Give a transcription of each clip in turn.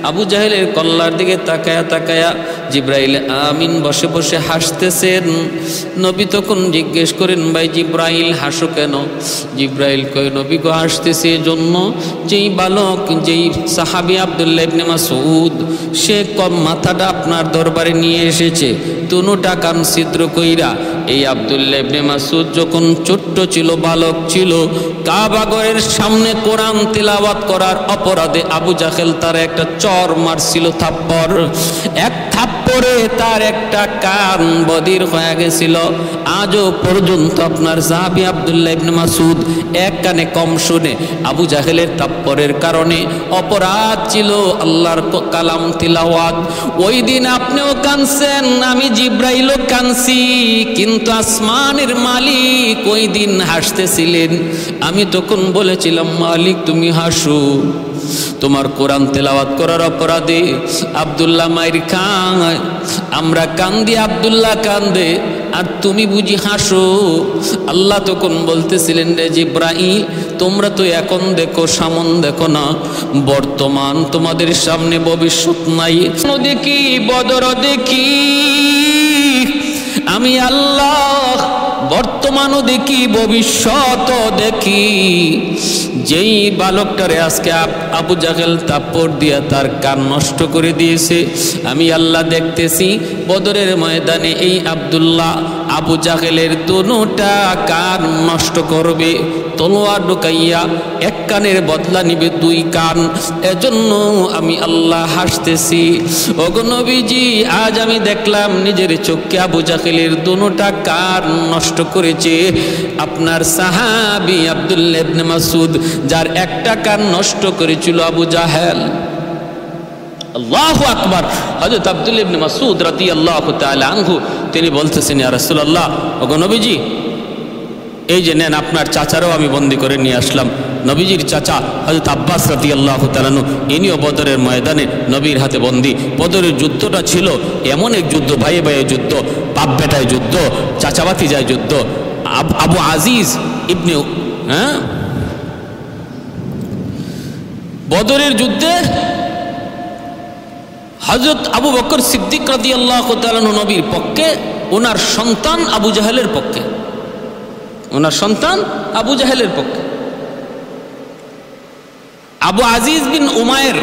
আবু জাহেলের কল্লার দিকে তাকায়া তাকায়া জিব্রাইল আমিন বসে বসে হাসতেছেন। নবী তখন জিজ্ঞেস করেন, ভাই জিব্রাইল হাসো কেন? জিব্রাইল কয়, নবী গো হাসতেছে এজন্য, যেই বালক, যেই সাহাবী আব্দুল্লাহ ইবনে মাসউদ, সে কম মাথাটা আপনার দরবারে নিয়ে এসেছে দুটা কান ছিদ্র কইরা। এই আব্দুল্লাহ ইবনে মাসউদ যখন ছোট্ট ছিল, বালক ছিল, কাবা ঘরের সামনে কোরআন তিলাওয়াত করার অপরাধে আবু জাহেল তার একটা চর মারছিল, থাপ্পড়। এক থাপ্পড়ে তার একটা কান বধির হয়ে গেছিল। আজও পর্যন্ত আপনার সাহাবী আব্দুল্লাহ ইবনে মাসউদ এক কানে কম শুনে। আবু জাহেলের থাপ্পড়ের কারণে অপরাধ ছিল আল্লাহর কালাম তিলাওয়াত। ওই দিন আপনিও কানছেন, আমি জিব্রাইলও কানছি, কিন্তু আসমানের মালিক ওই দিন হাসতেছিলেন। আমি তখন বলেছিলাম, মালিক তুমি হাসো, তোমার কোরআন তেলাওয়াত করার অপরাধে আব্দুল্লাহ মাইর খায়, আমরা কান্দি, আব্দুল্লাহ কান্দে, আর তুমি বুঝি হাসো। আল্লাহ তখন বলতেছিলেন, রে জিব্রাইল, তোমরা তো এখন দেখো, সামন দেখো না, বর্তমান তোমাদের সামনে ভবিষ্যৎ নাই। দেখি বদর দেখি, আমি আল্লাহ বর্তমানও দেখি, ভবিষ্যৎও দেখি। যেই বালকটারে আজকে আবু জাহেল থাপ্পড় দিয়া তার কান নষ্ট করে দিয়েছে, আমি আল্লাহ দেখতেছি বদরের ময়দানে এই আব্দুল্লাহ আবু জাহেলের দুটা কান নষ্ট করবে, তলোয়ার ঢুকাইয়া এক কানের বদলা নিবে দুই কান। এজন্য আমি আল্লাহ হাসতেছি। ওগো নবীজি, আজ আমি দেখলাম নিজের চোখে আবু জাহেলের দুটা কান নষ্ট করেছে আপনার সাহাবী আব্দুল্লাহ ইবনে মাসউদ, যার একটা কান নষ্ট করেছিল আবু জাহেল। আল্লাহু আকবার। হযরত আব্দুল্লাহ ইবনে মাসউদ রাদিয়াল্লাহু তাআলা আনহু তিনি বলতেছেন, ইয়া রাসূলুল্লাহ, ওগো নবীজি, এই যে নেন, আপনার চাচারও আমি বন্দি করে নিয়ে আসলাম। নবীজির চাচা হযরত আব্বাস রাদিয়াল্লাহু তাআলা আনহু, ইনিও বদরের ময়দানে নবীর হাতে বন্দি। বদরের যুদ্ধটা ছিল এমন এক যুদ্ধ, ভাইয়ে ভাইয়ে যুদ্ধ, বাপ বেটায় যুদ্ধ, চাচা ভাতিজায় যুদ্ধ। আবু আজিজ ইবনে বদরের যুদ্ধে হযরত আবু বকর সিদ্দিক রাদিয়াল্লাহু তাআলা আনহু নবীর পক্ষে, ওনার সন্তান আবু জাহেলের পক্ষে, ওনার সন্তান আবু জাহেলের পক্ষে। আবু আজিজ বিন উমায়ের,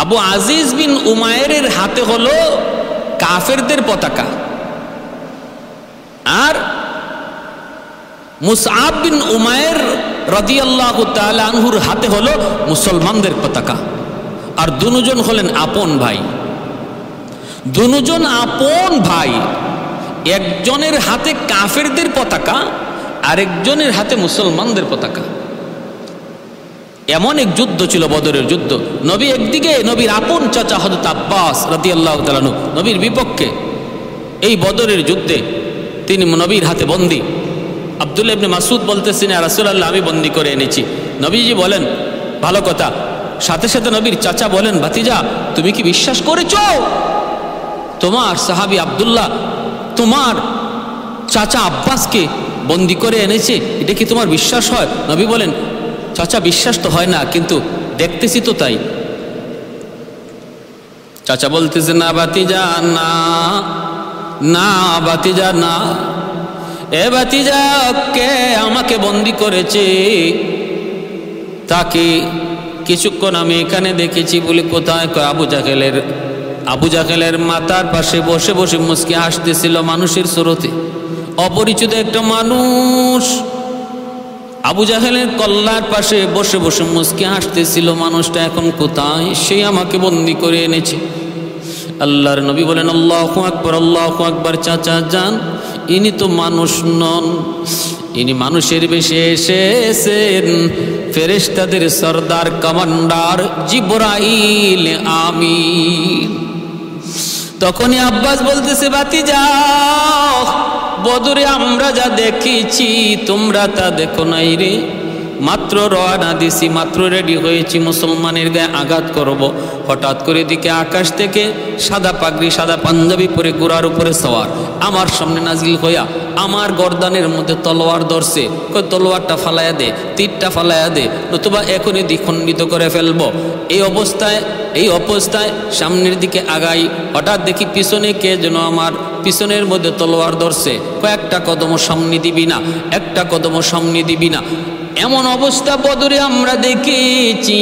আবু আজিজ বিন উমায়ের হাতে হলো কাফেরদের পতাকা, আর মুসআব বিন উমায়ের রাদিয়াল্লাহু তাআলা আনহুর হাতে হলো মুসলমানদের পতাকা। আর দুজন হলেন আপন ভাই, দুজন আপন ভাই। একজনের হাতে কাফেরদের পতাকা, আরেকজনের হাতে মুসলমানদের পতাকা। এমন এক যুদ্ধ ছিল বদরের যুদ্ধ। নবী একদিকে, নবীর আপন চাচা হযরত আব্বাস রাদিয়াল্লাহু তাআলা আনহু নবীর বিপক্ষে। এই বদরের যুদ্ধে তিনি নবীর হাতে বন্দী। আব্দুল্লাহ ইবনে মাসউদ বলতেছেন, ইয়া রাসূলুল্লাহ, আমি বন্দী করে এনেছি। নবীজি বলেন, ভালো কথা। সাথে সাথে নবীর চাচা বলেন, ভাতিজা, তুমি কি বিশ্বাস করেছো তোমার সাহাবী আব্দুল্লাহ তোমার চাচা আব্বাসকে বন্দী করে এনেছে? এটা কি তোমার বিশ্বাস হয়? নবী বলেন, চাচা, বিশ্বাস তো হয় না, কিন্তু দেখতেছি তো তাই। চাচা বলতেছে, না ভাতিজা, না না ভাতিজা, না। এ ভাতিজা, কে আমাকে বন্দী করেছে তাকে কিছুক্ষণ আমি এখানে দেখেছি। বলে কোথায়? আবু জাহেলের মাথার পাশে বসে বসে মুচকি হাসতেছিল মানুষের স্রোতে। অপরিচিত একটা মানুষ আবু জাহেলের কল্লার পাশে বসে বসে মুচকি হাসতেছিল। মানুষটা এখন কোথায়? সে আমাকে বন্দী করে এনেছে। আল্লাহর নবী বলেন, আল্লাহু আকবার, আল্লাহু আকবার। চাচা যান, ইনি তো মানুষ নন, ইনি মানুষের বেশে এসেছেন ফেরেশতাদের সরদার, কমান্ডার জিবরাইল আমিন। তখনই আব্বাস বলতেছে, ভাতিজা, বদরে আমরা যা দেখেছি তোমরা তা দেখো নাই রে। মাত্র রওনা দিছি, মাত্র রেডি হয়েছি মুসলমানের গায়ে আঘাত করব, হঠাৎ করে দিকে আকাশ থেকে সাদা পাগড়ি সাদা পাঞ্জাবি পরে ঘোড়ার উপরে সওয়ার আমার সামনে নাজিল হইয়া আমার গর্দানের মধ্যে তলোয়ার ধরছে। কই তলোয়ারটা ফালাইয়া দে, তীরটা ফালাইয়া দে, নতুবা এখনই দ্বিখণ্ডিত করে ফেলবো। এই অবস্থায় সামনের দিকে আগাই, হঠাৎ দেখি পিছনে কে যেন আমার পিছনের মধ্যে তলোয়ার ধরছে। কয়েকটা কদম সামনে দিবি না, একটা কদম সামনে দিবি না। এমন অবস্থা বদরে আমরা দেখেছি,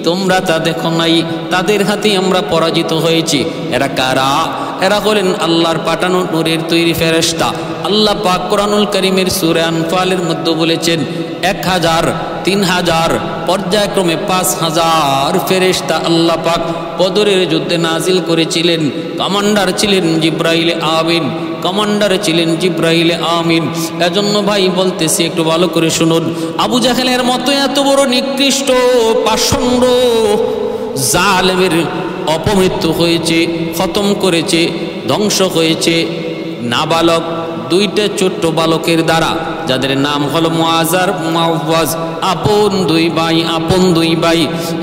তোমরা তা দেখো নাই, তাদের হাতে আমরা পরাজিত হয়েছি। এরা কারা? এরা হলেন আল্লাহর পাঠানো নূরের তৈরি ফেরেশতা। আল্লাহ পাক কোরআনুল কারীমের সূরা আনফালের মধ্যে বলেছেন 1000, 3000, পর্যায়ক্রমে 5000 ফেরেশতা আল্লাহ পাক বদরের যুদ্ধে নাজিল করেছিলেন। কমান্ডার ছিলেন জিবরাইল আমিন, কমান্ডার ছিলেন জিবরাইল আমিন। এজন্য ভাই বলতেছি, একটু ভালো করে শুনুন। আবু জাহেলের মতো এত বড় নিকৃষ্ট পাষণ্ড জালেমের অপমৃত্যু হয়েছে, খতম করেছে, ধ্বংস হয়েছে নাবালক 2টা ছোট্ট বালকের দ্বারা, যাদের নাম হলো মুআজ আর মুআওয়াজ, আপন 2 ভাই, আপন 2 ভাই।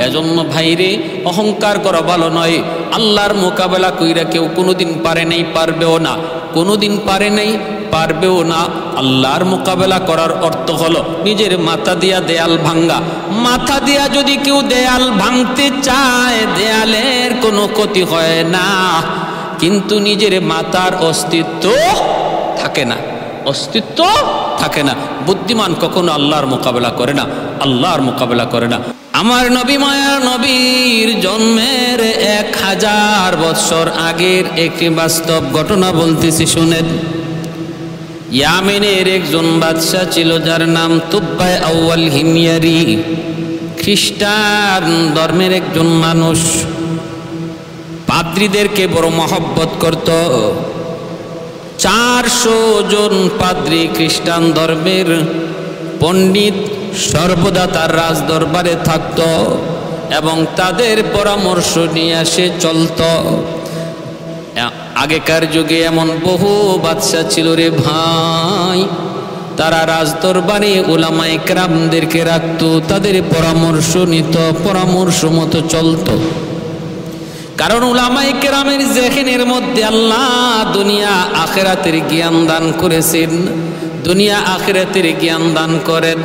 এজন্য ভাইরে অহংকার করা ভালো নয়। আল্লাহর মোকাবেলা কইরা কেউ কোনোদিন পারে নাই, পারবেও না, কোনোদিন পারে নাই, পারবেও না। আল্লাহর মোকাবেলা করার অর্থ হলো নিজের মাথা দিয়া দেয়াল ভাঙ্গা। মাথা দিয়া যদি কেউ দেয়াল ভাঙতে চায়, দেয়ালের কোনো ক্ষতি হয় না, কিন্তু নিজের মাথার অস্তিত্ব থাকে না, অস্তিত্ব থাকে না। বুদ্ধিমান কখনো আল্লাহর মোকাবেলা করে না, আল্লাহর মোকাবেলা করে না। আমার নবী মায়ার নবীর জন্মের 1000 বছর আগের একটি বাস্তব ঘটনা বলতেছি, শুনেন। ইয়ামেনের একজন বাদশাহ ছিল, যার নাম তুব্বায় আউয়াল হিময়ারি। খ্রিস্টান ধর্মের একজন মানুষ, পাদ্রীদেরকে বড় মহব্বত করত। 400 জন পাদ্রী, খ্রিস্টান ধর্মের পণ্ডিত সর্বদা তার রাজ দরবারে থাকত এবং তাদের পরামর্শ নিয়ে সে চলত। আগেকার যুগে এমন বহু বাদশা ছিল রে ভাই, তারা রাজ দরবারে উলামায়ে কেরামদেরকে রাখত, তাদের পরামর্শ নিত, পরামর্শ মতো চলত। কারণ উলামায়ে কেরামের জেহেনের মধ্যে আল্লাহ দুনিয়া আখিরাতের জ্ঞান দান করেছেন, দুনিয়া আখিরাতের জ্ঞান দান করেন।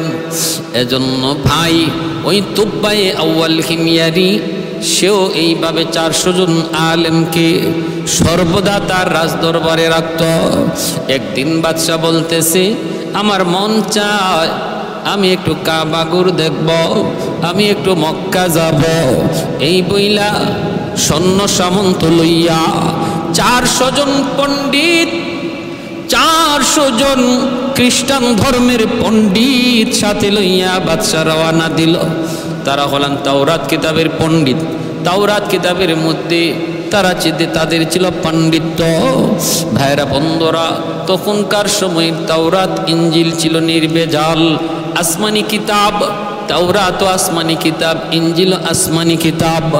এজন্য ভাই ওই তুব্বায়ে আউয়াল হিময়ারি সেও এইভাবে 400 জন আলেমকে সর্বদা তার রাজদরবারে রাখত। একদিন বাদশা বলতেছে, আমার মন চায় আমি একটু কাবাগর দেখব, আমি একটু মক্কা যাব। এই বইলা সৈন্য সামন্ত লইয়া 400 জন পণ্ডিত, 400 জন খ্রিস্টান ধর্মের পণ্ডিত সাথে লইয়া বাদশা রওয়ানা দিল। তারা হলেন তাওরাত কিতাবের পণ্ডিত। তাওরাত কিতাবের মধ্যে তাদের ছিল পাণ্ডিত্য। ভাইরা বন্ধুরা, তখনকার সময় তাওরাত ইঞ্জিল ছিল নির্ভেজাল আসমানি কিতাব। তাওরাত আসমানি কিতাব, ইঞ্জিল আসমানি কিতাব,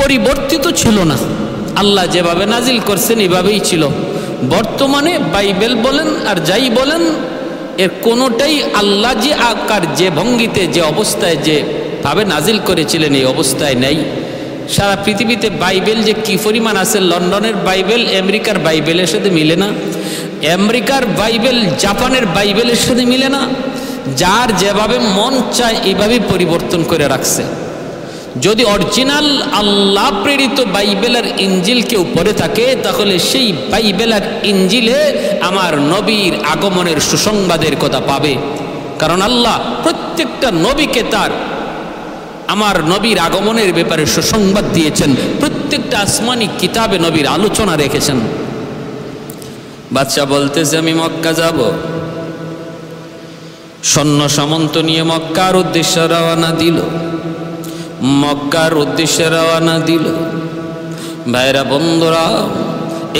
পরিবর্তিত ছিল না। আল্লাহ যেভাবে নাজিল করছেন এভাবেই ছিল। বর্তমানে বাইবেল বলেন আর যাই বলেন, এর কোনোটাই আল্লাহ যে আকার, যে ভঙ্গিতে, যে অবস্থায়, যে ভাবে নাজিল করেছিলেন এই অবস্থায় নেই। সারা পৃথিবীতে বাইবেল যে কি পরিমাণ আছে, লন্ডনের বাইবেল আমেরিকার বাইবেলের সাথে মিলে না, আমেরিকার বাইবেল জাপানের বাইবেলের সাথে মিলে না। যার যেভাবে মন চায় এইভাবে পরিবর্তন করে রাখছে। যদি অরিজিনাল আল্লাহ প্রেরিত বাইবেল আর ইঞ্জিল কেউ পড়ে থাকে, তাহলে সেই বাইবেল আর ইঞ্জিলে আমার নবীর আগমনের সুসংবাদের কথা পাবে। কারণ আল্লাহ প্রত্যেকটা নবীকে তার আমার নবীর আগমনের ব্যাপারে সুসংবাদ দিয়েছেন। প্রত্যেকটা আসমানি কিতাবে নবীর আলোচনা রেখেছেন। বাদশা বলতেছে, আমি মক্কা যাব। সৈন্য সামন্ত নিয়ে মক্কার উদ্দেশ্যে রওনা দিল। মক্কার উদ্দেশ্যে রওনা দিল। ভাইরা বন্ধুরা,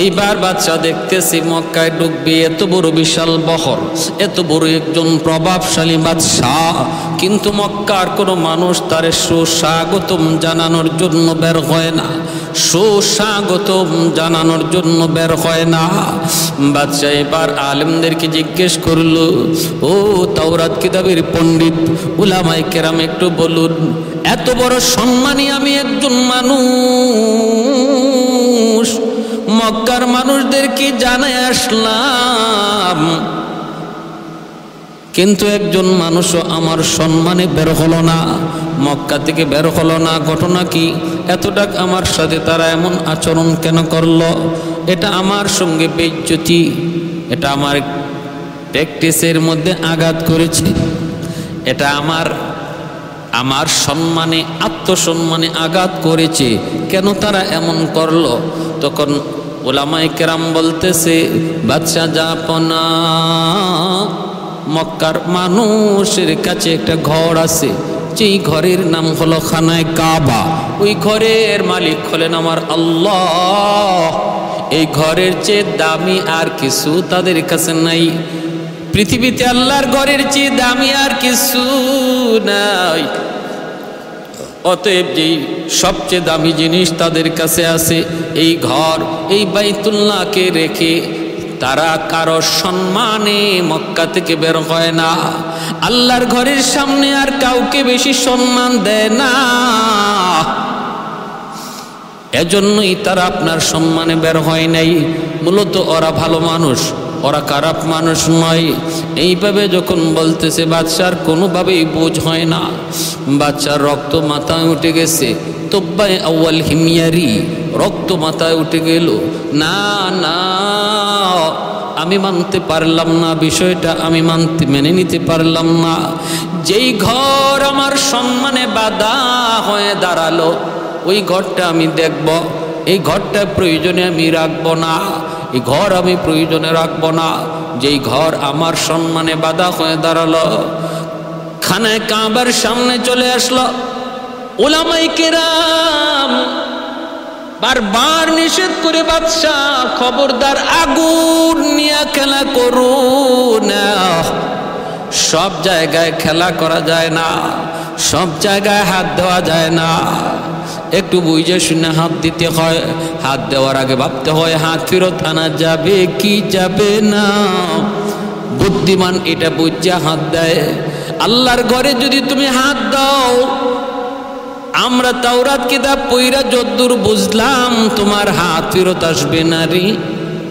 এইবার বাদশা দেখতেছি মক্কায় ঢুকবে এত বড় বিশাল বহর, এত বড় একজন প্রভাবশালী বাদশাহ, কিন্তু মক্কার কোনো মানুষ তার সুস্বাগতম জানানোর জন্য বের হয় না, সুস্বাগতম জানানোর জন্য বের হয় না। বাদশা এবার আলেমদেরকে জিজ্ঞেস করলো, ও তাওরাত কিতাবের পণ্ডিত উলামায়ে কেরাম, একটু বলুন, এত বড় সম্মানী আমি একজন মানুষ, মক্কার মানুষদেরকে জানাই আসলাম, কিন্তু একজন মানুষও আমার সম্মানে বের হলো না, মক্কা থেকে বের হলো না। ঘটনা কি? এতটা আমার সাথে তারা এমন আচরণ কেন করলো? এটা আমার সঙ্গে বেইজ্জতি, এটা আমার প্র্যাকটিসের মধ্যে আঘাত করেছে, এটা আমার সম্মানে, আত্মসম্মানে আঘাত করেছে, কেন তারা এমন করলো? তখন উলামায়ে কেরাম বলতেছে, বাদশা জাপনা, মক্কার মানুষের কাছে একটা ঘর আছে, যেই ঘরের নাম হলো খানায়ে কাবা, ওই ঘরের মালিক হলেন আমার আল্লাহ। এই ঘরের চেয়ে দামি আর কিছু তাদের কাছে নাই, পৃথিবীতে আল্লাহর ঘরের চেয়ে দামি আর কিছু নাই। অতএব যেই সবচেয়ে দামি জিনিস তাদের কাছে আছে এই ঘর, এই বাইতুল্লাহকে রেখে তারা কারো সম্মানে মক্কা থেকে বের হয় না, আল্লাহর ঘরের সামনে আর কাউকে বেশি সম্মান দেয় না, এজন্যই তারা আপনার সম্মানে বের হয় নাই। মূলত ওরা ভালো মানুষ, ওরা খারাপ মানুষ নয়। এইভাবে যখন বলতেছে বাদশার কোনোভাবেই বোঝ হয় না, বাদশার রক্ত মাথায় উঠে গেছে, তোব্বায়ে আউয়াল হিমিয়ারি, রক্ত মাথায় উঠে গেল। না না, আমি মানতে পারলাম না, বিষয়টা আমি মেনে নিতে পারলাম না। যেই ঘর আমার সম্মানে বাধা হয়ে দাঁড়ালো, ওই ঘরটা আমি দেখব, এই ঘরটা প্রয়োজনে আমি রাখবো না, এই ঘর আমি প্রয়োজনে রাখবো না। যেই ঘর আমার সম্মানে বাধা হয়ে দাঁড়ালো, খানায়ে কাবার সামনে চলে আসলো। উলামায়ে কেরাম বারবার নিষেধ করে, বাদশাহ খবরদার আগুন নিয়ে খেলা করো না, সব জায়গায় খেলা করা যায় না, সব জায়গায় হাত দেওয়া যায় না, একটু বুঝে শুনে হাত দিতে হয়। হাত দেওয়ার আগে ভাবতে হয় হাত ফেরত আনা যাবে কি যাবে না। বুদ্ধিমান এটা বুঝে হাত দেয়। আল্লাহর ঘরে যদি তুমি হাত দাও, আমরা তাওরাত কিতাব পইরা যদ্দূর বুঝলাম, তোমার হাত ফেরত আসবে না রে,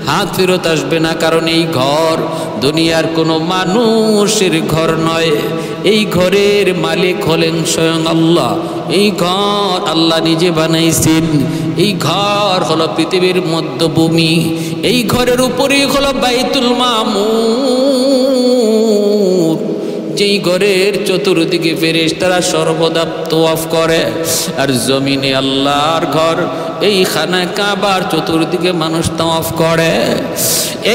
হাত ফেরত আসবে না। কারণ এই ঘর দুনিয়ার কোনো মানুষের ঘর নয়, এই ঘরের মালিক হলেন স্বয়ং আল্লাহ। এই ঘর আল্লাহ নিজে বানাইছেন। এই ঘর হলো পৃথিবীর মধ্যভূমি, এই ঘরের উপরেই হলো বাইতুল মামুর, যেই ঘরের চতুর্দিকে ফেরেশতারা সর্বদা তওয়াফ করে। আর জমিনে আল্লাহর ঘর, এই খানায়ে কাবার চতুর্দিকে মানুষ তওয়াফ করে।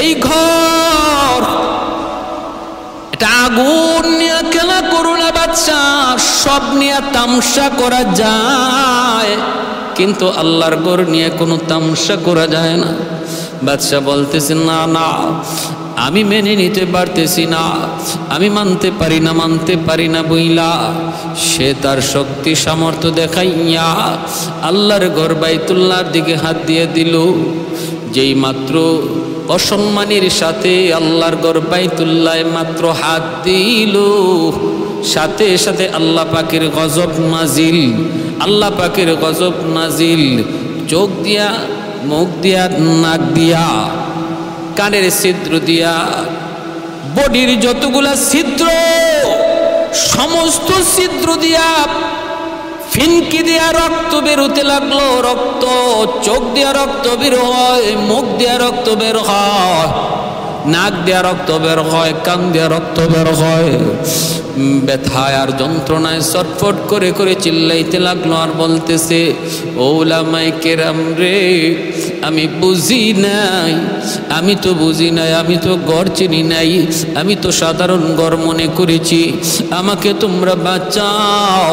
এই ঘর, এটা আগুন নিয়ে খেলা করো না বাদশাহ, সব নিয়ে তামসা করা যায়, কিন্তু আল্লাহর ঘর নিয়ে কোনো তামসা করা যায় না। বাদশাহ বলতেছে, না না, আমি মেনে নিতে পারতেছি না, আমি মানতে পারি না বইলা সে তার শক্তি সামর্থ্য দেখাইয়া আল্লাহর ঘর বাইতুল্লাহর দিকে হাত দিয়ে দিল। যেই মাত্র অসম্মানের সাথে আল্লাহর ঘর বাইতুল্লাহ মাত্র হাত দিল, সাথে সাথে আল্লাহ পাকের গজব নাজিল, আল্লাহ পাকের গজব নাজিল। চোখ দিয়া, মুখ দিয়া, নাক দিয়া, কানের ছিদ্র দিয়া, বডির যতগুলা ছিদ্র, সমস্ত ছিদ্র দিয়া ফিনকি দিয়া রক্ত বেরোতে লাগলো। রক্ত, চোখ দিয়া রক্ত বের হয়, মুখ দিয়া রক্ত বের হয়, নাক দিয়া রক্ত বের হয়, কান দিয়া রক্ত বের হয়। ব্যথায় আর যন্ত্রণায় ছটফট করে করে চিল্লাইতে লাগলো আর বলতেছে, ও উলামায়ে কেরাম রে, আমি বুঝি নাই, আমি তো বুঝি নাই, আমি তো গড় চিনি নাই, আমি তো সাধারণ গড় মনে করেছি, আমাকে তোমরা বাঁচাও,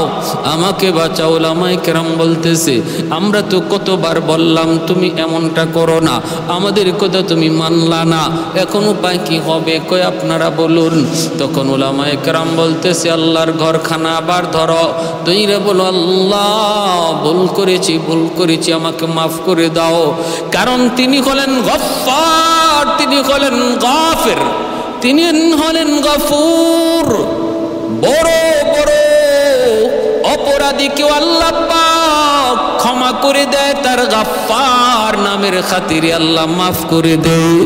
আমাকে বাঁচাও। ওলামায়ে কেরাম বলতেছে আমরা তো কতবার বললাম তুমি এমনটা করো না, আমাদের কথা তুমি মানলা না, এখন উপায় কি হবে? কই আপনারা বলুন। তখন ওলামায়ে কেরাম বলতেছে আল্লাহর ঘরখানা আবার ধরো, দইরে বলো আল্লাহ ভুল করেছি, ভুল করেছি, আমাকে মাফ করে দাও। কারণ তিনি হলেন গফফার, তিনি হলেন গাফির, তিনি হলেন গফুর। বড় বড় অপরাধীকেও আল্লাহ পাক ক্ষমা করে দেয়, তার গাফফার নামের খাতিরে আল্লাহ মাফ করে দেয়।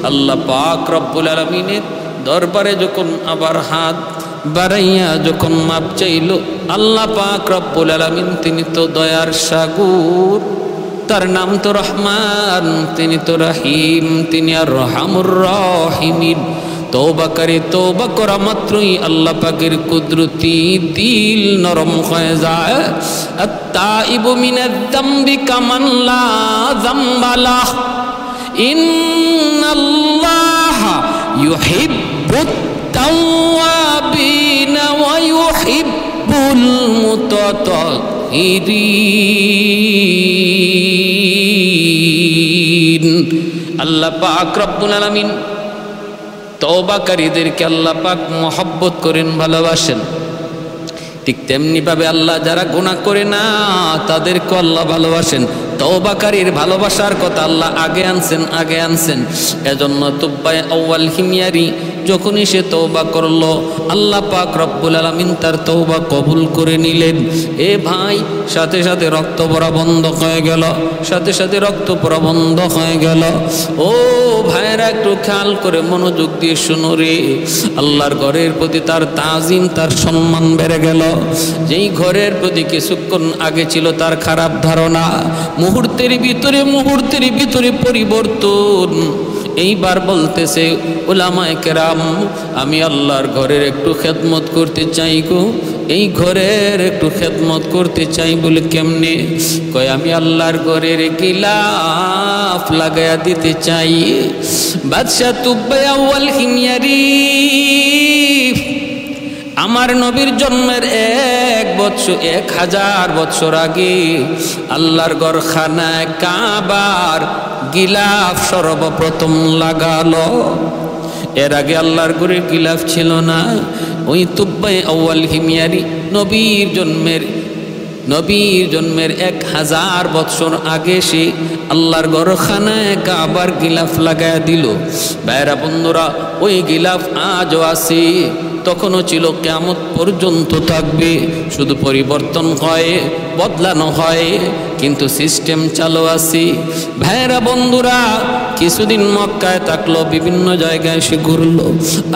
আল্লাহ পাক রব্বুল আলামিনের দরবারে যখন আবার হাত বাড়াইয়া যখন মাপ চাইল, আল্লাহ পাক রব্বুল আলামিন তিনি তো দয়ার সাগর, তার নাম তো রহমান, তিনি তো রহিম, তিনি আর রহমুর রহিমিন। তওবাকারী তওবা করা মাত্রই আল্লাহ পাকের কুদরতি দিল নরম হয়ে যায়। আত-তাইবু মিনাজ যামবি কামান লা যামবা লাহ, ইন্নাল্লাহা ইউহিব্বুত তাওয়াবিনা ওয়া ইউহিব্বুল মুতাতাহিরিন। আল্লাহ পাক রব্বুল আলামিন তওবাকারীদেরকে আল্লাহ পাক মহব্বত করেন, ভালোবাসেন। ঠিক তেমনি ভাবে আল্লাহ যারা গুনাহ করে না তাদেরকে আল্লাহ ভালোবাসেন। তওবাকারীর ভালোবাসার কথা আল্লাহ আগে আনছেন। এজন্য তুব্বায়ে আউয়াল হিময়ারি যখনই সে তওবা করলো, আল্লাহ পাক রব্বুল আলামিন তার তওবা কবুল করে নিলেন। এ ভাই, সাথে সাথে রক্ত পড়া বন্ধ হয়ে গেল, সাথে সাথে রক্ত পড়া বন্ধ হয়ে গেল। ও ভাইরা, একটু খেয়াল করে মনোযোগ দিয়ে শুনো রে। আল্লাহর ঘরের প্রতি তার তাজিম, তার সম্মান বেড়ে গেল। যেই ঘরের প্রতি কিছুক্ষণ আগে ছিল তার খারাপ ধারণা, মুহূর্তের ভিতরে পরিবর্তন। এইবার বলতেছে উলামায়ে কেরাম, আমি আল্লাহর ঘরের একটু খেদমত করতে চাই গো, এই ঘরের একটু খেদমত করতে চাই। বলে কেমনে? কয় আমি আল্লাহর ঘরের গিলাফ লাগায়া দিতে চাই। বাদশা তুব্বায়ে আউয়াল হিময়ারি আমার নবীর জন্মের 1000 বছর আগে আল্লাহর ঘরখানায় কাবার গিলাফ সর্বপ্রথম লাগালো। এর আগে আল্লাহর ঘরে গিলাফ ছিল না। ওই তুব্বায়ে আউয়াল হিময়ারি নবীর জন্মের 1000 বছর আগে সে আল্লাহর ঘরখানায় কাবার গিলাফ লাগায়া দিল। ভাইরা বন্ধুরা, ওই গিলাফ আজও আছে, তখনও ছিল, কিয়ামত পর্যন্ত থাকবে। শুধু পরিবর্তন হয়, বদলানো হয়, কিন্তু সিস্টেম চালু আছে। ভাইরা বন্ধুরা, কিছুদিন মক্কায় থাকলো, বিভিন্ন জায়গায় সে ঘুরলো।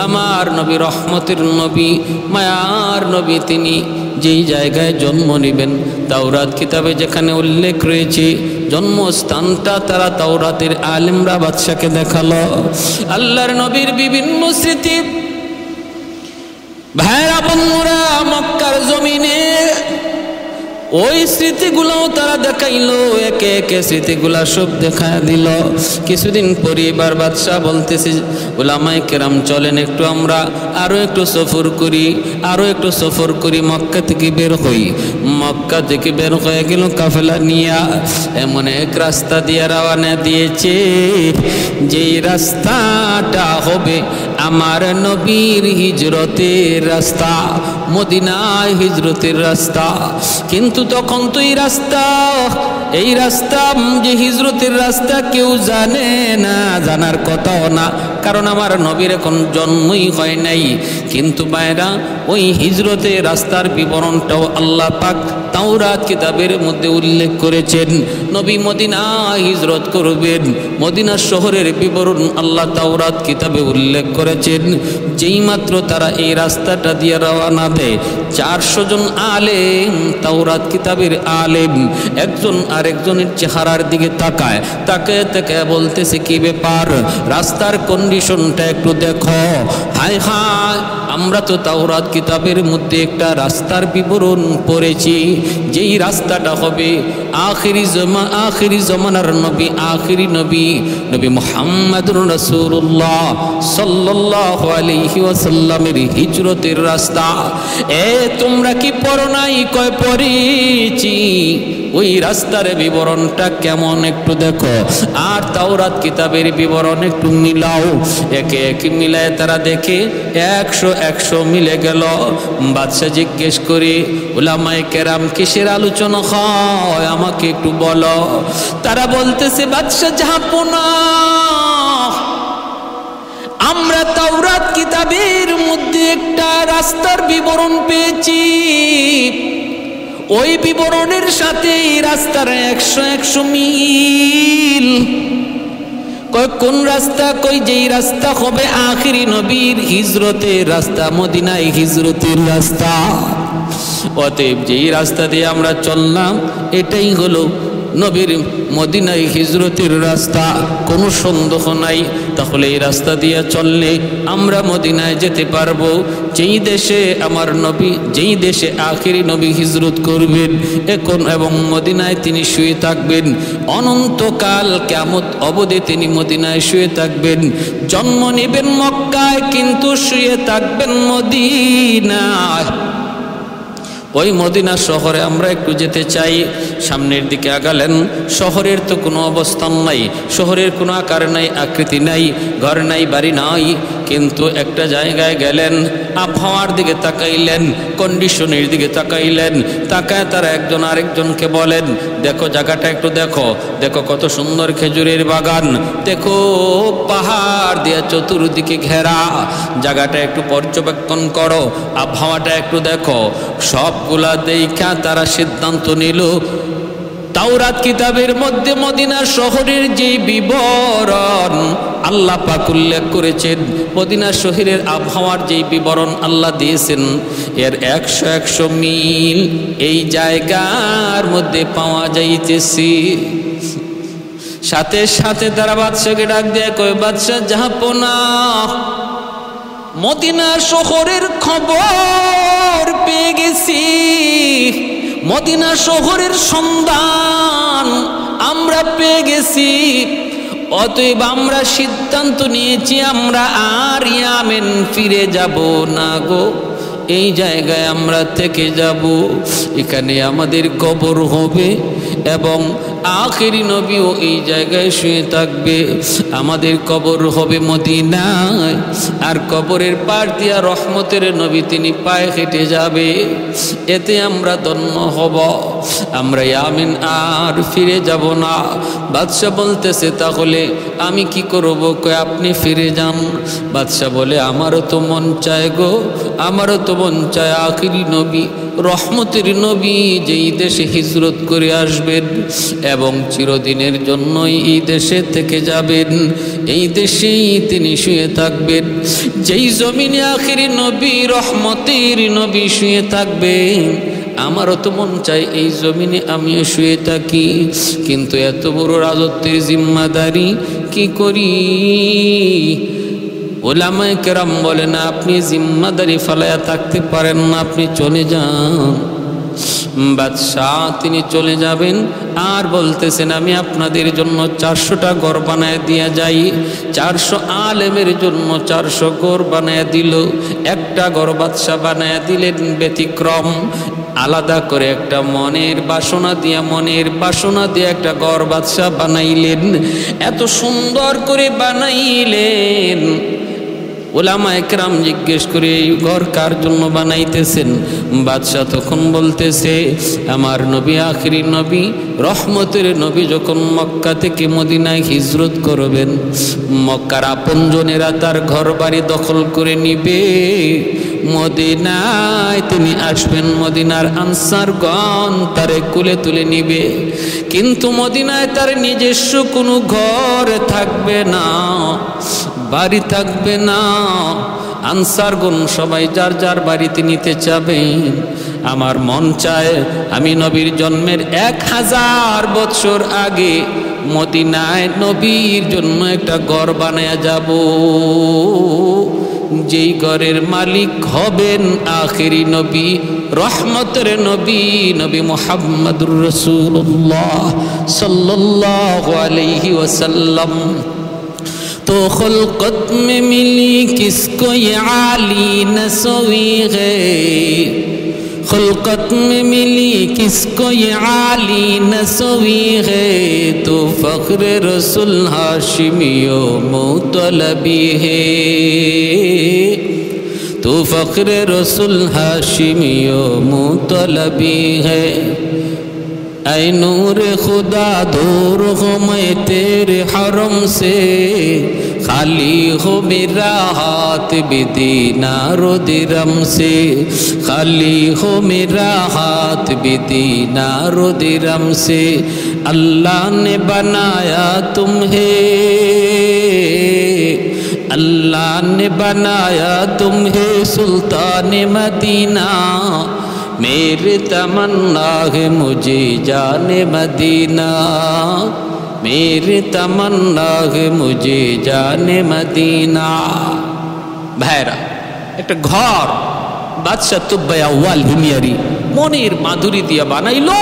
আমার নবী, রহমতের নবী, মায়ার নবী, তিনি যেই জায়গায় জন্ম নেবেন, তাওরাত কিতাবে যেখানে উল্লেখ রয়েছে জন্মস্থানটা, তারা তাওরাতের আলেমরা বাদশাকে দেখালো। আল্লাহর নবীর বিভিন্ন স্মৃতি ভাইরা বন্ধুরা মক্কার জমিনে ওই স্মৃতিগুলোও তারা দেখাইলো, একে একে স্মৃতিগুলা সব দেখা দিল। কিছুদিন পরে এবার বাদশাহ বলতেছে উলামায়ে কেরাম চলেন একটু আমরা আরো একটু সফর করি, মক্কা থেকে বের হই। মক্কা থেকে বের হয়ে গেল কাফেলা নিয়া, এমন এক রাস্তা দিয়ে রওনা দিয়েছে যেই রাস্তাটা হবে আমার নবীর হিজরতের রাস্তা, মদিনায় হিজরতের রাস্তা। কিন্তু তখন তো এই রাস্তা যে হিজরতের রাস্তা কেউ জানে না, জানার কথাও না, কারণ আমার নবীর এখন জন্মই হয় নাই। কিন্তু বাইরা ওই হিজরতের রাস্তার বিবরণটাও আল্লাহ পাক তাওরাত কিতাবের মধ্যে উল্লেখ করেছেন। নবী মদিনা হিজরত করবেন, মদিনা শহরের বিবরণ আল্লাহ তাওরাত কিতাবে উল্লেখ করেছেন। যেই মাত্র তারা এই রাস্তাটা দিয়ে রওনা দেয়, 400 জন আলেম, তাওরাত কিতাবের আলেম, একজন আরেকজনের চেহারার দিকে তাকায় বলতেছে কি ব্যাপার, রাস্তার কন্ডিশনটা একটু দেখো। হায় হায়, আমরা তো তাওরাত কিতাবের মধ্যে একটা রাস্তার বিবরণ পড়েছি, যেই রাস্তাটা হবে আখিরি জমানার নবী, আখিরি নবী নবী মুহাম্মদুর রাসূলুল্লাহ সাল্লাল্লাহু আলাইহি ওয়াসাল্লামের হিজরতের রাস্তা। তোমরা কি পড়ো নাই? কয় পড়েছি। ওই রাস্তার বিবরণটা কেমন একটু দেখো, আর তাওরাত কিতাবের বিবরণ একটু মিলাও। একে একে মিলায় তারা দেখে 100 মিলে গেল। বাদশা জিজ্ঞেস করে, উলামায়ে কেরাম কিসের আলোচনা হয় আমাকে একটু বলো। তারা বলতেছে, বাদশা জাহাপনা, আমরা তাওরাত কিতাবের মধ্যে একটা রাস্তার বিবরণ পেয়েছি, ওই বিবরণের সাথে এই রাস্তার 100 মিল। কোন রাস্তা? কই যেই রাস্তা হবে আখিরি নবীর হিজরতের রাস্তা, মদিনায় হিজরতের রাস্তা। অতএব যেই রাস্তা দিয়ে আমরা চললাম এটাই হলো নবীর মদিনায় হিজরতের রাস্তা, কোনো সন্দেহ নাই। তাহলে এই রাস্তা দিয়ে চললে আমরা মদিনায় যেতে পারবো, যেই দেশে আমার নবী, যেই দেশে আখিরি নবী হিজরত করবেন এবং মদিনায় তিনি শুয়ে থাকবেন অনন্তকাল, কিয়ামত অবধি তিনি মদিনায় শুয়ে থাকবেন। জন্ম নেবেন মক্কায় কিন্তু শুয়ে থাকবেন মদিনায়। ওই মদিনা শহরে আমরা একটু যেতে চাই। সামনের দিকে আগালেন। শহরের তো কোনো অবস্থান নাই, শহরের কোনো আকার নাই, আকৃতি নাই, ঘর নাই, বাড়ি নাই, কিন্তু একটা জায়গায় গেলেন, আবহাওয়ার দিকে তাকাইলেন, কন্ডিশনের দিকে তাকাইলেন। তাকায় তারা একজন আরেকজনকে বলেন, দেখো জায়গাটা একটু দেখো, দেখো কত সুন্দর খেজুরের বাগান, দেখো পাহাড় দিয়ে চতুর্দিকে ঘেরা, জায়গাটা একটু পর্যবেক্ষণ করো, আবহাওয়াটা একটু দেখো। সবগুলা দেখা তারা সিদ্ধান্ত নিল, তাওরাত কিতাবের মধ্যে মদিনা শহরের যে বিবরণ আল্লাহ পাক উল্লেখ করেছেন, মদিনা শহরের আবহাওয়ার যে বিবরণ আল্লাহ দিয়েছেন, এর 100 মিল এই জায়গার মধ্যে পাওয়া যাইতেছে। সাথে সাথে তারা বাদশাকে ডাক দিয়ে কয়, বাদশা জাহাপনা, মদিনা শহরের খবর পেয়ে গেছি, মদিনা শহরের সন্ধান আমরা পেয়ে গেছি। অতএব আমরা সিদ্ধান্ত নিয়েছি আমরা আর ইয়ামেন ফিরে যাব না গো, এই জায়গায় আমরা থেকে যাব, এখানে আমাদের কবর হবে এবং আখিরি নবীও এই জায়গায় শুয়ে থাকবে। আমাদের কবর হবে মদিনায়, আর কবরের পার দিয়া রহমতের নবী তিনি পায়ে হেঁটে যাবে, এতে আমরা ধন্য হব, আমরা ইয়ামিন আর ফিরে যাব না। বাদশা বলতেছে, তাহলে আমি কি করব? কই আপনি ফিরে যান। বাদশা বলে, আমারও তো মন চায় গো, আমারও তো মন চায় আখিরি নবী রহমতের নবী যেই দেশে হিজরত করে আসবেন এবং চিরদিনের জন্যই এই দেশে থেকে যাবেন, এই দেশেই তিনি শুয়ে থাকবেন, যেই জমিনে আখিরি নবী রহমতের নবী শুয়ে থাকবেন, আমারও তো মন চাই এই জমিনে আমিও শুয়ে থাকি, কিন্তু এত বড় রাজত্বের জিম্মাদারি কি করি? উলামায়ে কেরাম বলে না, আপনি জিম্মাদারি ফালায়া থাকতে পারেন না, আপনি চলে যান। বাদশাহ তিনি চলে যাবেন আর বলতেছেন, আমি আপনাদের জন্য 400টা ঘর বানায় দিয়া যাই। 400 আলেমের জন্য 400 ঘর বানায় দিল। একটা ঘর বাদশাহ বানায় দিলেন ব্যতিক্রম, আলাদা করে একটা মনের বাসনা দিয়ে একটা ঘর বাদশাহ বানাইলেন। এত সুন্দর করে বানাইলেন, উলামায়ে কেরাম জিজ্ঞেস করে, এই ঘর কার জন্য বানাইতেছেন? বাদশাহ তখন বলতেছে, আমার নবী আখিরি নবী রহমতের নবী যখন মক্কা থেকে মদিনায় হিজরত করবেন, মক্কার আপনজনেরা তার ঘর বাড়ি দখল করে নিবে, মদিনায় তিনি আসবেন, মদিনার আনসারগণ তারে কুলে তুলে নিবে, কিন্তু মদিনায় তার নিজস্ব কোনো ঘর থাকবে না, বাড়ি থাকবে না। আনসারগণ সবাই যার যার বাড়িতে নিতে চাবেন। আমার মন চায় আমি নবীর জন্মের 1000 বছর আগে মদিনায় নবীর জন্য একটা ঘর বানায়া যাব, যেই ঘরের মালিক হবেন আখেরি নবী, রহমতের নবী, নবী মুহাম্মদুর রাসূলুল্লাহ सल्लल्लाहु अलैहि वसल्लम। तो खुल्कत में मिली किसको ये आली नसवी है, खुल्कत में मिली किसको ये आली नसवी है, तो फख्र रसूल हाशिमियो मुतलबी है, तो फख्र रसूल हाशिमियो मुतलबी है। ऐ नूर खुदा दूर हो मैं तेरे हरम से, खाली हो मेरा हाथ भी दीनारो दिरहम से, खाली हो मेरा हाथ भी दीनारो दिरहम से। अल्लाह ने बनाया तुम्हें, अल्लाह ने बनाया तुम्हें सुल्तान मदीना, मेरी तमन्ना है मुझे जाने मदीना, मेरी तमन्ना है मुझे जाने मदीना। भाईरा एक घर बादशाह तुब्बा अव्वल हिमियारी मनिर माधुरी दिया बानाइलो,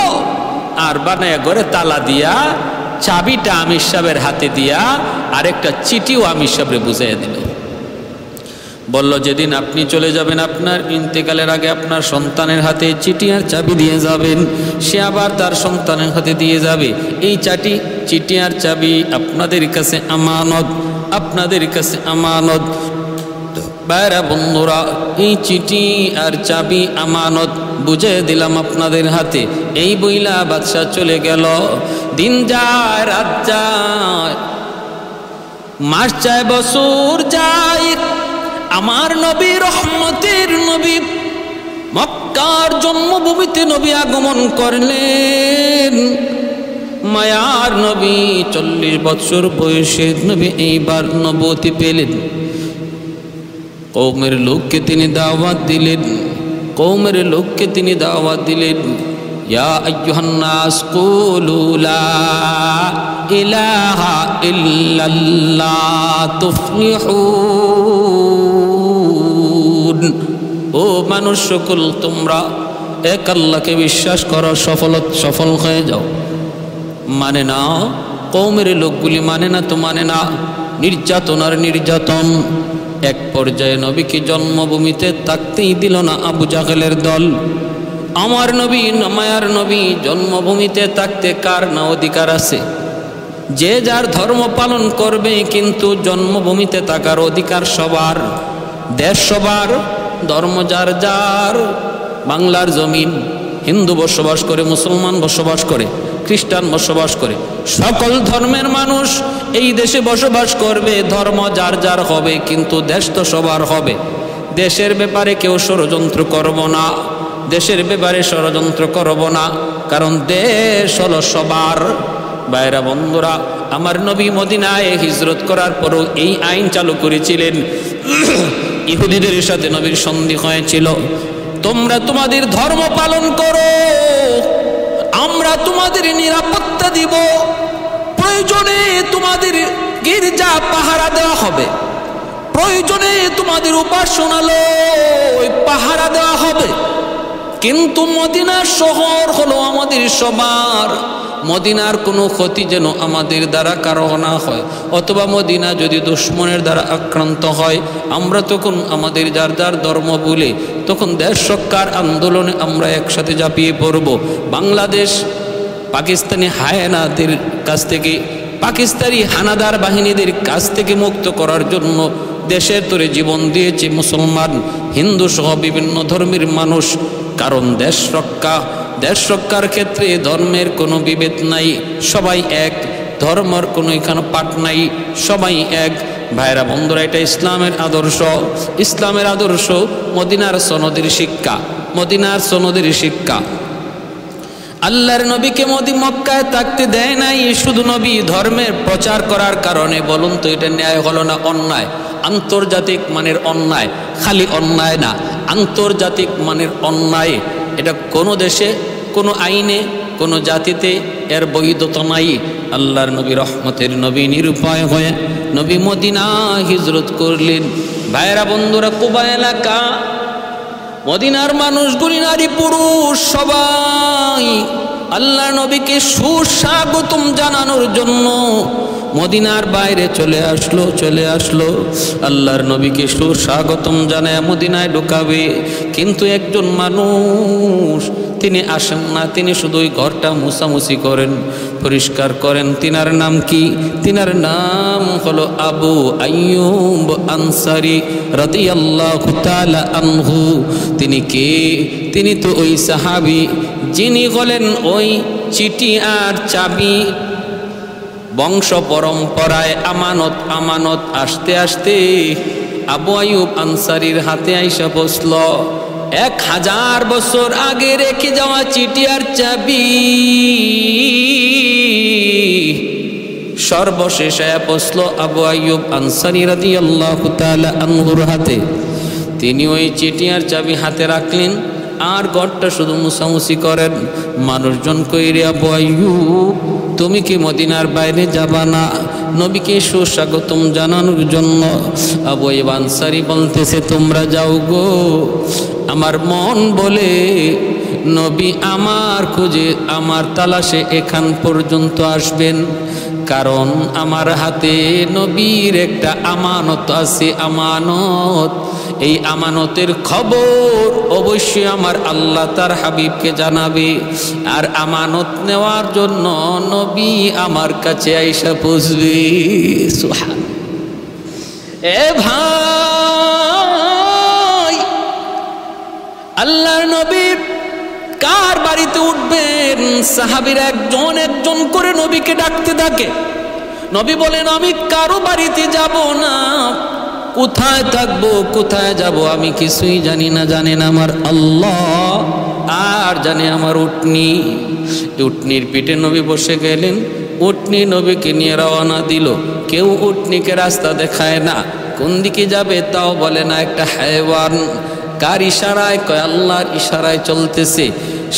और बानाया घरे ताला दिया, चाबिटा आमिर साहेबेर हाथे दिया, और एक चिठिओ आमिर साहेबरे बुझाइया दिल। বলল যেদিন আপনি চলে যাবেন আপনার ইন্তেকালের আগে আপনার সন্তানের হাতে চিঠি আর চাবি দিয়ে যাবেন, সে আবার তার সন্তানের হাতে দিয়ে যাবে। এই চিঠি আর চাবি আপনাদের কাছে আমানত, আপনাদের কাছে আমানত। ভাইরা বন্ধুরা, এই চিঠি আর চাবি আমানত বুঝে দিলাম আপনাদের হাতে। এই বইলা বাদশা চলে গেল। দিন যায়, রাত যায়, মাস যায়, বছর যায়, আমার নবী রহমতের নবী মক্কার জন্মভূমিতে নবী আগমন করলেন। মায়ার নবী 40 বছর বয়সে নবী এইবার নবুয়তি পেলেন। কওমের লোককে তিনি দাওয়াত দিলেন, কওমের লোককে তিনি দাওয়াত দিলেন, ইয়া আইয়ুহান নাস কুলু লা ইলাহা ইল্লাল্লাহ তুফলিহুন। ও মানুষ সকল, তোমরা এক আল্লাহকে বিশ্বাস করো, সফল হয়ে যাও। মানে না, কওমের লোকগুলি মানে না, তো মানে না, নির্যাতন আর নির্যাতন। এক পর্যায়ে নবীকে জন্মভূমিতে থাকতেই দিল না আবু জাহেলের দল। আমার নবী, মায়ার নবী জন্মভূমিতে থাকতে কার না অধিকার আছে? যে যার ধর্ম পালন করবে, কিন্তু জন্মভূমিতে থাকার অধিকার সবার, দেশ সবার, ধর্ম যার যার। বাংলার জমিন হিন্দু বসবাস করে, মুসলমান বসবাস করে, খ্রিস্টান বসবাস করে, সকল ধর্মের মানুষ এই দেশে বসবাস করবে। ধর্ম যার যার হবে, কিন্তু দেশ তো সবার হবে। দেশের ব্যাপারে কেউ ষড়যন্ত্র করব না, দেশের ব্যাপারে ষড়যন্ত্র করব না, কারণ দেশ হলো সবার। ভাইরা বন্ধুরা, আমার নবী মদিনায় হিজরত করার পরও এই আইন চালু করেছিলেন। ইহুদিদের সাথে নবীর সন্ধি হয়েছিল, তোমরা তোমাদের ধর্ম পালন করো, আমরা তোমাদের নিরাপত্তা দিব, প্রয়োজনে তোমাদের গির্জা পাহারা দেওয়া হবে, প্রয়োজনে তোমাদের উপাসনালয় পাহারা দেওয়া হবে, কিন্তু মদিনার শহর হলো আমাদের সবার। মদিনার কোনো ক্ষতি যেন আমাদের দ্বারা কারো না হয়, অথবা মদিনা যদি দুশ্মনের দ্বারা আক্রান্ত হয়, আমরা তখন আমাদের যার যার ধর্ম ভুলে তখন দেশ রক্ষার আন্দোলনে আমরা একসাথে ঝাঁপিয়ে পড়ব। বাংলাদেশ পাকিস্তানি হায়নাদের কাছ থেকে, পাকিস্তানি হানাদার বাহিনীদের কাছ থেকে মুক্ত করার জন্য দেশের তরে জীবন দিয়েছে মুসলমান, হিন্দু সহ বিভিন্ন ধর্মের মানুষ। কারণ দেশ রক্ষার ক্ষেত্রে ধর্মের কোনো বিভেদ নাই, সবাই এক, ধর্মের কোনো এখানে পাঠ নাই, সবাই এক। ভাইরা বন্ধুরা, এটা ইসলামের আদর্শ, ইসলামের আদর্শ, মদিনার সনদের শিক্ষা, মদিনার সনদের শিক্ষা। আল্লাহর নবীকে মক্কায় থাকতে দেয় নাই শুধু নবী ধর্মের প্রচার করার কারণে। বলুন তো, এটা ন্যায় হলো না অন্যায়? আন্তর্জাতিক মানের অন্যায়, খালি অন্যায় না, আন্তর্জাতিক মানের অন্যায়। এটা কোনো দেশে, কোনো আইনে, কোনো জাতিতে এর বৈধতা নাই। আল্লাহর নবী রহমতের নবী নিরুপায় হয়ে নবী মদিনা হিজরত করলেন। ভাইরা বন্ধুরা, কুবা এলাকা, মদিনার মানুষগুলি নারী পুরুষ সবাই আল্লাহ নবীকে সুস্বাগতম জানানোর জন্য মদিনার বাইরে চলে আসলো আল্লাহর নবীকে সুস্বাগতম জানায় মদিনায় ঢোকাবে। কিন্তু একজন মানুষ তিনি আসেন না, তিনি শুধু ওই ঘরটা মুছামুছি করেন, পরিষ্কার করেন। তিনার নাম কি? তিনার নাম হলো আবু আইয়ুব আনসারী রাদিয়াল্লাহু তাআলা আনহু। তিনি কে? তিনি তো ওই সাহাবী যিনি হলেন ওই চিঠি আর চাবি বংশ পরম্পরায় আমানত আসতে আসতে আবু আইয়ুব আনসারীর হাতে আইসা বসল। 1000 বছর আগে রেখে যাওয়া চিঠি আর চাবি সর্বশেষ বসল আবু আইয়ুব আনসারী রাদিয়াল্লাহু তাআলা আনহুর হাতে। তিনি ওই চিঠি আর চাবি হাতে রাখলেন আর ঘরটা শুধু মুছামুছি করেন। মানুষজন কইরে, আবু আইয়ুব তুমি কি মদিনার বাইরে যাবা না নবীকে সুস্বাগতম জানানোর জন্য? আবু আইয়ুব আনসারী বলতেছে, তোমরা যাও গো, আমার মন বলে নবী আমার খোঁজে আমার তালাশে এখান পর্যন্ত আসবেন, কারণ আমার হাতে নবীর একটা আমানত আছে। আমানত, এই আমানতের খবর অবশ্যই আমার আল্লাহ তার হাবিবকে জানাবে। আর আমানত নেওয়ার জন্য নবী আমার কাছে আইসা পৌঁছবে। সুবহান। এ ভাই, আল্লাহর নবী কার বাড়িতে উঠবেন? সাহাবীরা একজন একজন করে নবীকে ডাকতে থাকে। নবী বলেন, আমি কারো বাড়িতে যাব না। কোথায় থাকবো, কোথায় যাব আমি কিছুই জানি না, জানেন আমার আল্লাহ আর জানে আমার উটনি। উটনির পিঠে নবী বসে গেলেন, উটনি নবীকে নিয়ে রওনা দিল। কেউ উটনিকে রাস্তা দেখায় না, কোন দিকে যাবে তাও বলে না। একটা হায়ওয়ান কার ইশারায়? কয় আল্লাহর ইশারায় চলতেছে।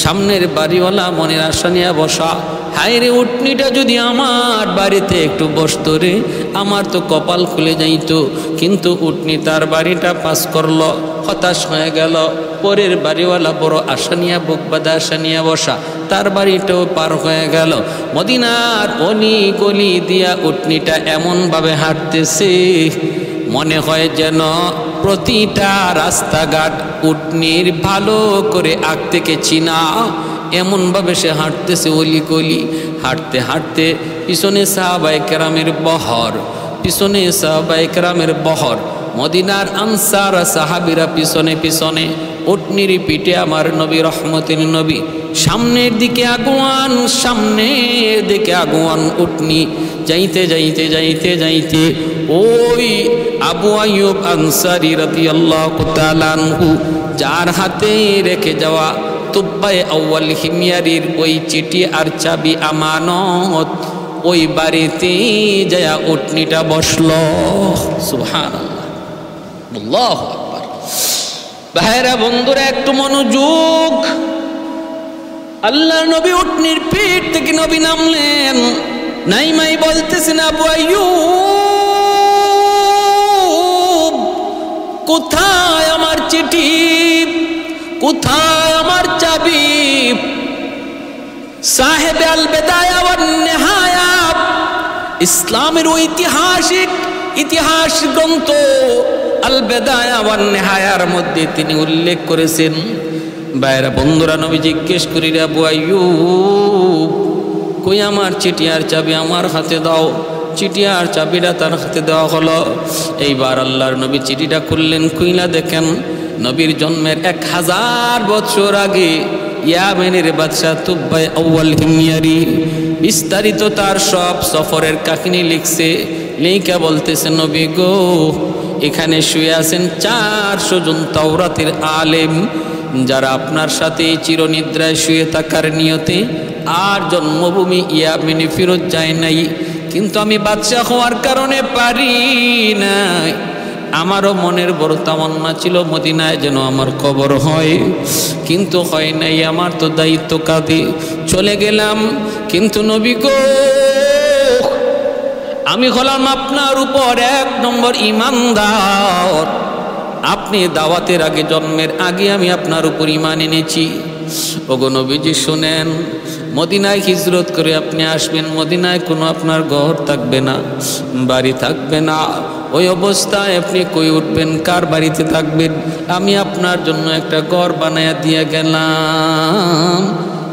সামনের বাড়িওয়ালা মনের আশা নিয়ে বসা, হায় রে উটনিটা যদি আমার বাড়িতে একটু বসতো রে, আমার তো কপাল খুলে যাইতো। কিন্তু উটনি তার বাড়িটা পাস করলো, হতাশ হয়ে গেল। পরের বাড়িওয়ালা বড় আশা নিয়ে, বুক বাঁধা আশা নিয়ে বসা, তার বাড়িটাও পার হয়ে গেল। মদিনার অলি গলি দিয়া উটনিটা এমনভাবে হাঁটতেছে মনে হয় যেন প্রতিটা রাস্তাঘাট উটনির ভালো করে আগ থেকে চিনা। এমনভাবে সে হাঁটতেছে অলি গলি। হাঁটতে হাঁটতে পিছনে সাহাবায়ে কেরামের বহর, পিছনে সাহাবায়ে কেরামের বহর, মদিনার আনসার সাহাবীরা পিছনে পিছনে, উটনির পিঠে আমার নবী রহমতের নবী। সামনের দিকে আগুয়ান, সামনের দিকে আগুয়ান উটনি। যাইতে যাইতে যাইতে যাইতে ওই আবু আইয়ুব আনসারী রাদিয়াল্লাহু তাআলা আনহু যার হাতে রেখে যাওয়া তুব্বায়ে আউয়াল হিময়ারির ওই চিঠি আর চাবি আমানত, ওই বাড়িতে যায়া উটনিটা বসলো। সুবহানাল্লাহ, আল্লাহু আকবার। ভাইরা বন্ধুরা, একটু মনোযোগ। আল্লাহর নবী উটনির পিঠ থেকে নবী নামলেন। নাইমাই বলতেছেন, আবু আইয়ুব কোথায় আমার চিঠি, কোথায় আমার চাবি? সাহেবে আল বেদায়া ওয়ান নিহায়া, ইসলামের ঐতিহাসিক ইতিহাস গ্রন্থ আল বেদায়া ওয়ান নিহায়ার মধ্যে তিনি উল্লেখ করেছেন। ভাইরা বন্ধুরা, নবী জিজ্ঞেস করি, আবু আইয়ুব কই আমার চিঠি আর চাবি আমার হাতে দাও। চিঠি আর চাবিটা তার হাতে দেওয়া হলো। এইবার আল্লাহর নবী চিঠিটা খুললেন, খুইলা দেখেন নবীর জন্মের 1000 বছর আগে ইয়ামেনের বাদশাহ তুব্বায়ে আউয়াল হিময়ারি বিস্তারিত তার সব সফরের কাহিনী লিখছে। লেখা বলতেছে, নবী গো, এখানে শুয়ে আছেন 400 জন তাওরাতের আলেম, যারা আপনার সাথে চিরনিদ্রায় শুয়ে থাকার নিয়তে আর জন্মভূমি ইয়ামেনে ফেরত যায় নাই। কিন্তু আমি বাদশাহ হওয়ার কারণে পারি নাই। আমারও মনের বড় তামান্না ছিল মদিনায় যেন আমার কবর হয়, কিন্তু হয় নাই। আমার তো দায়িত্ব কাঁধে, চলে গেলাম। কিন্তু নবী গো, আমি হলাম আপনার উপর 1 নম্বর ঈমানদার। আপনি দাওয়াতের আগে, জন্মের আগে আমি আপনার উপর ঈমান এনেছি। ওগো নবীজি শুনেন, মদিনায় হিজরত করে আপনি আসবেন, মদিনায় কোনো আপনার ঘর থাকবে না, বাড়ি থাকবে না। ওই অবস্থায় আপনি কই উঠবেন, কার বাড়িতে থাকবেন? আমি আপনার জন্য একটা ঘর বানায়া দিয়ে গেলাম,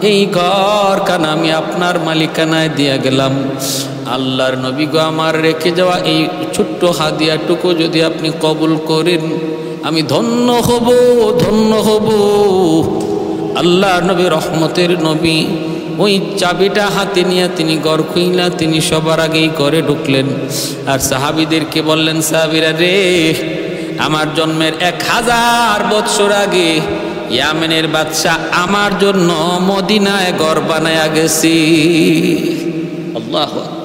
এই ঘর কানা আমি আপনার মালিকানায় দিয়ে গেলাম। আল্লাহর নবী গো, আমার রেখে যাওয়া এই ছোট্ট হাদিয়াটুকু যদি আপনি কবুল করেন, আমি ধন্য হব, ধন্য হব। আল্লাহর নবী, রহমতের নবী, ওই চাবিটা হাতে নিয়ে তিনি ঘর খুইলা তিনি সবার আগেই ঘরে ঢুকলেন। আর সাহাবীদেরকে বললেন, সাহাবীরা রে, আমার জন্মের 1000 বৎসর আগে ইয়ামেনের বাদশা আমার জন্য মদিনায় ঘর বানায়া গেছি। আল্লাহু আকবার।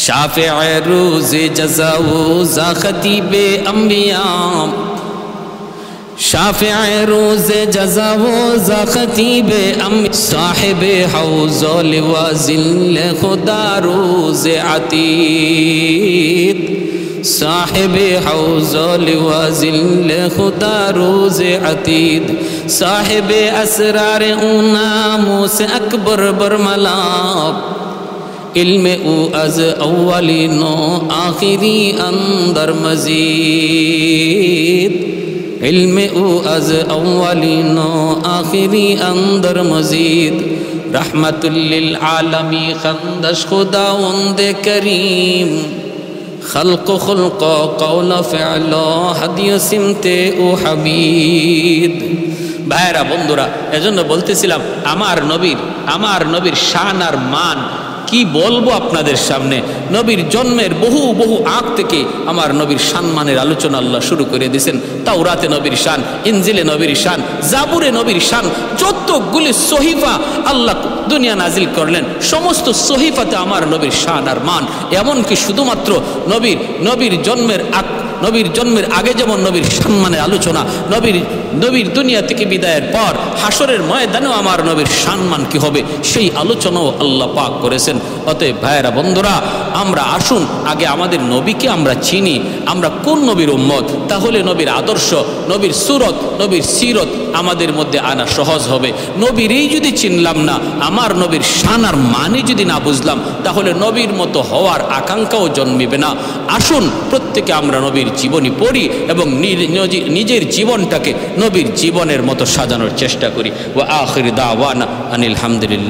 শাফিঈ রোজে জাযাউ যা খতিবে আম্বিয়া, শাফিঈ রোজে জাযাউ যা খতিবে সাহেবে হাউজ লিওয়াজিল খুদা রোজে আতীদ, সাহেবে হাউজ লিওয়াজিল খুদা রোজে আতীদ, সাহেবে আসরার উনামো সে আকবর বরমলাব, ইলমে ও আজ আউয়ালিনো আখিরি अंदर मजीद, इल्मे उ अज अव्वलिनो आखिरी अंदर मजीद, रहमतुल्लिल आलमी खंदश खुदावंदे करीम, खल्क खुल्क कौल फ़िअल हदिय सिमते उ हबीद। भाईरा बंधुरा, एजন্য বলতেছিলাম আমার নবীর শান আর মান কি বলবো আপনাদের সামনে। নবীর জন্মের বহু বহু আগ থেকে আমার নবীর সম্মানের আলোচনা আল্লাহ শুরু করে দিয়েছেন। তাওরাতে নবীর শান, ইনজিলে নবীর শান, জাবুরে নবীর শান, যতগুলি সহিফা আল্লাহ দুনিয়া নাজিল করলেন, সমস্ত সহিফাতে আমার নবীর শান আর মান। এমনকি শুধুমাত্র নবীর জন্মের আগে যেমন নবীর সম্মানের আলোচনা, নবীর দুনিয়া থেকে বিদায়ের পর হাসরের ময়দানেও আমার নবীর সম্মান কি হবে সেই আলোচনাও আল্লাহ পাক করেছেন। অতএব ভাইয়েরা বন্ধুরা, আমরা আসুন আগে আমাদের নবীকে আমরা চিনি, আমরা কোন নবীর উম্মত, তাহলে নবীর আদর্শ, নবীর সুরত, নবীর সিরত আমাদের মধ্যে আনা সহজ হবে। নবীরই যদি চিনলাম না, আমার নবীর শান আর মানে যদি না বুঝলাম, তাহলে নবীর মতো হওয়ার আকাঙ্ক্ষাও জন্মিবে না। আসুন প্রত্যেকে আমরা নবীর জীবনী পড়ি এবং নিজের জীবনটাকে নবীর জীবনের মতো সাজানোর চেষ্টা করি। ওয়া আখির দাওয়ানা আনিল হামদুলিল্লাহ।